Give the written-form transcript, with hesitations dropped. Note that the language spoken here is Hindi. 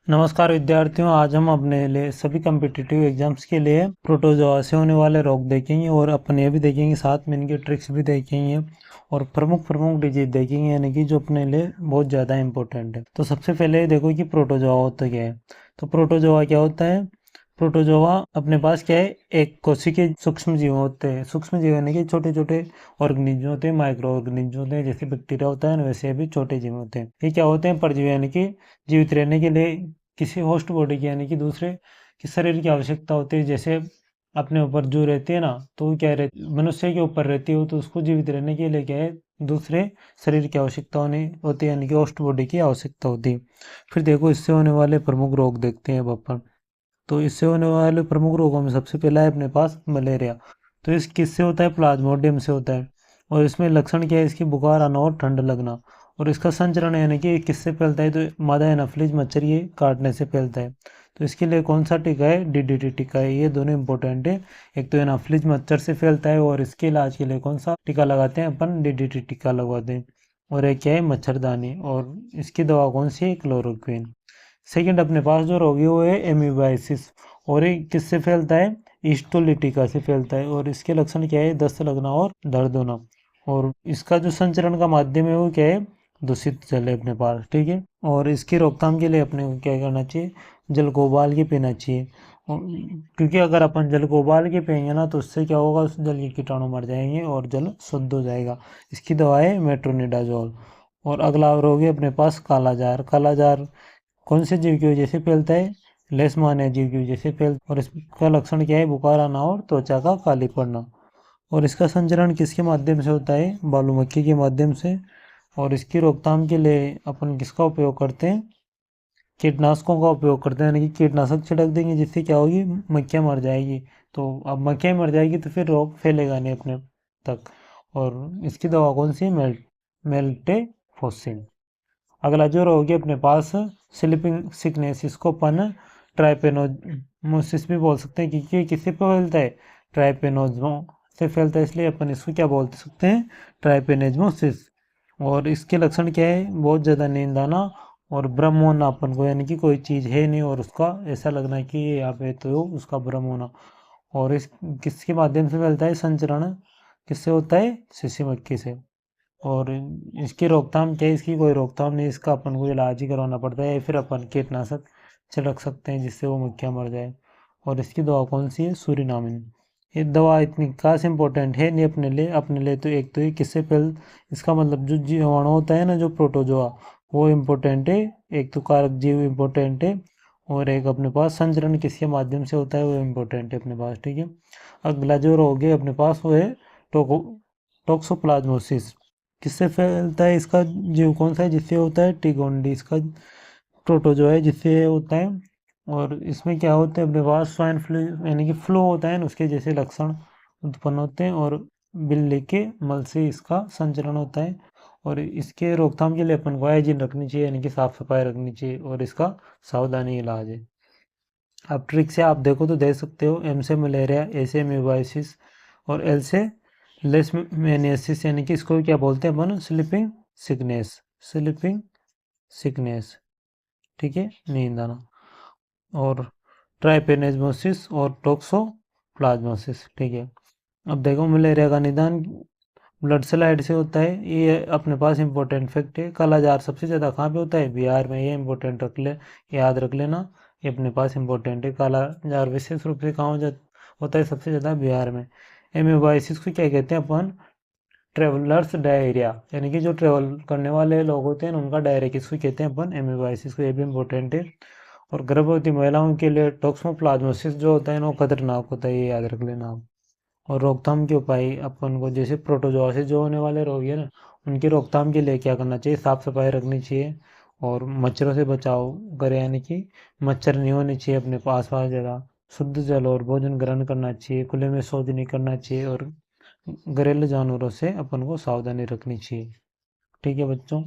नमस्कार विद्यार्थियों, आज हम अपने लिए सभी कम्पिटिटिव एग्जाम्स के लिए प्रोटोजोआ से होने वाले रोग देखेंगे और अपन ये भी देखेंगे, साथ में इनके ट्रिक्स भी देखेंगे और प्रमुख प्रमुख डिजीज देखेंगे, यानी कि जो अपने लिए बहुत ज़्यादा इंपॉर्टेंट है। तो सबसे पहले देखो कि प्रोटोजोआ होता क्या है। तो प्रोटोजोआ क्या होता है? प्रोटोजोआ अपने पास क्या है, एक कोशिकीय सूक्ष्म जीव होते हैं। सूक्ष्म जीव यानी कि छोटे छोटे ऑर्गेनिज्म होते हैं, माइक्रो ऑर्गेनिज्म होते हैं। जैसे बैक्टीरिया होता है ना, वैसे भी छोटे जीव होते हैं। ये क्या होते हैं? परजीवी, यानी कि जीवित रहने के लिए किसी होस्ट बॉडी की, यानी कि दूसरे के शरीर की आवश्यकता होती है। जैसे अपने ऊपर जो रहती है ना, तो वो क्या रहती, मनुष्य के ऊपर रहती है, तो उसको जीवित रहने के लिए क्या है, दूसरे शरीर की आवश्यकता होनी होती है, यानी कि होस्ट बॉडी की आवश्यकता होती है। फिर देखो, इससे होने वाले प्रमुख रोग देखते हैं अब अपन। तो इससे होने वाले प्रमुख रोगों में सबसे पहला है अपने पास मलेरिया। तो इस किससे होता है? प्लाज्मोडियम से होता है। और इसमें लक्षण क्या है? इसकी बुखार आना और ठंड लगना। और इसका संचरण यानी कि किससे फैलता है? तो मादा एनाफिलीज मच्छर ये काटने से फैलता है। तो इसके लिए कौन सा टीका है? डीडीटी टीका है। ये दोनों इंपॉर्टेंट है। एक तो एनाफिलीज मच्छर से फैलता है, और इसके इलाज के लिए कौन सा टीका लगाते हैं अपन? डीडीटी टीका लगवाते हैं। और एक क्या है? मच्छरदानी। और इसकी दवा कौन सी है? क्लोरोक्विन। सेकंड अपने पास जो रोगी वो है एमीबाइसिस। और ये किससे फैलता है? ईस्टोलिटिका से फैलता है। और इसके लक्षण क्या है? दस्त लगना और दर्द होना। और इसका जो संचरण का माध्यम है वो क्या है? दूषित जल है अपने पास, ठीक है। और इसकी रोकथाम के लिए अपने को क्या करना चाहिए? जल को उबाल के पीना चाहिए। क्योंकि अगर अपन जल को उबाल के पियेंगे ना, तो उससे क्या होगा? उस जल के कीटाणु मर जाएंगे और जल शुद्ध हो जाएगा। इसकी दवा है मेट्रोनिडाजोल। और अगला रोग है अपने पास काला जार। काला जार कौन से जीव की वजह से फैलता है? लेशमानिया जीव की वजह से फैलता है। और इसका लक्षण क्या है? बुखार आना और त्वचा का काली पड़ना। और इसका संचरण किसके माध्यम से होता है? बालू मक्खी के माध्यम से। और इसकी रोकथाम के लिए अपन किसका उपयोग करते हैं? कीटनाशकों का उपयोग करते हैं, यानी कि कीटनाशक छिड़क देंगे, जिससे क्या होगी? मक्खियाँ मर जाएगी। तो अब मक्खियाँ मर जाएगी तो फिर रोग फैलेगा नहीं अपने तक। और इसकी दवा कौन सी है? मेल्टेफोसिन। अगला जो रहोगे अपने पास स्लीपिंग सिकनेस, इसको अपन ट्राइपेनोमोसिस भी बोल सकते हैं, क्योंकि ये किससे फैलता है? ट्राइपेनोजमो से फैलता है, इसलिए अपन इसको क्या बोल सकते हैं? ट्राइपेनेजमोसिस। और इसके लक्षण क्या है? बहुत ज़्यादा नींद आना और भ्रम होना अपन को, यानी कि कोई चीज़ है नहीं और उसका ऐसा लगना है कि ये यहाँ पे, तो उसका भ्रम होना। और इस किसके माध्यम से फैलता है? संचरण किससे होता है? शीशी मक्खी से। और इसकी रोकथाम क्या है? इसकी कोई रोकथाम नहीं, इसका अपन को इलाज ही करवाना पड़ता है, या फिर अपन कीटनाशक छिड़क सकते हैं जिससे वो मक्खियाँ मर जाए। और इसकी दवा कौन सी है? सूरीनामिन। ये दवा इतनी खास इंपॉर्टेंट है नहीं अपने लिए तो एक तो ये किससे फैल, इसका मतलब जो जीवाणु होता है ना, जो प्रोटोजोआ, वो इम्पोर्टेंट है। एक तो कारक जीव इम्पोर्टेंट है। और एक अपने पास संचरण किसके माध्यम से होता है, वो इम्पोर्टेंट है अपने पास, ठीक है। अगला जो रोग है अपने पास वो है टोको टोक्सोप्लाज्मोसिस। किससे फैलता है? इसका जीव कौन सा है जिससे होता है? टिगोनडी। इसका प्रोटोजोआ है जिससे होता है। और इसमें क्या होता है अपने पास? स्वाइन फ्लू, यानी कि फ्लू होता है ना, उसके जैसे लक्षण उत्पन्न होते हैं। और बिल्ली के मल से इसका संचरण होता है। और इसके रोकथाम के लिए अपन को हाइजीन रखनी चाहिए, यानी कि साफ सफाई रखनी चाहिए। और इसका सावधानी इलाज है। अब ट्रिक से आप देखो तो दे सकते हो। एम से मलेरिया, ए से म्यूबाइसिस, और एल से लेशमेनियासिस, यानी कि इसको क्या बोलते हैं अपन? Sleeping sickness. स्लीपिंग सिकनेस, ठीक है, नींद आना। और ट्राइपेनेजमोसिस और टोक्सोप्लाज्मोसिस, ठीक है। अब देखो, मलेरिया का निदान ब्लड स्लाइड से होता है। ये अपने पास इंपॉर्टेंट फैक्ट है। काला जार सबसे ज़्यादा कहाँ पे होता है? बिहार में। ये इंपॉर्टेंट रख ले, याद रख लेना। ये अपने पास इंपॉर्टेंट है। काला जार विशेष रूप से कहाँ होता है? सबसे ज़्यादा बिहार में। एमियोबाइसिस को क्या कहते हैं अपन? ट्रेवलर्स डायरिया, यानी कि जो ट्रेवल करने वाले लोग होते हैं ना, उनका डायरिया किसको कहते हैं अपन? एमियोबाइसिस को। ये भी इंपॉर्टेंट है। और गर्भवती महिलाओं के लिए टोक्सोप्लाज्मोसिस जो होता है ना, वो खतरनाक होता है, ये याद रख लेना आप। और रोकथाम के उपाय अपन को, जैसे प्रोटोजोआ से जो होने वाले रोग है ना, उनकी रोकथाम के लिए क्या करना चाहिए? साफ सफाई रखनी चाहिए। और मच्छरों से बचाव करें, यानी कि मच्छर नहीं होने चाहिए अपने पास पास ज़्यादा। शुद्ध जल और भोजन ग्रहण करना चाहिए। खुले में शौच नहीं करना चाहिए। और घरेलू जानवरों से अपन को सावधानी रखनी चाहिए, ठीक है बच्चों।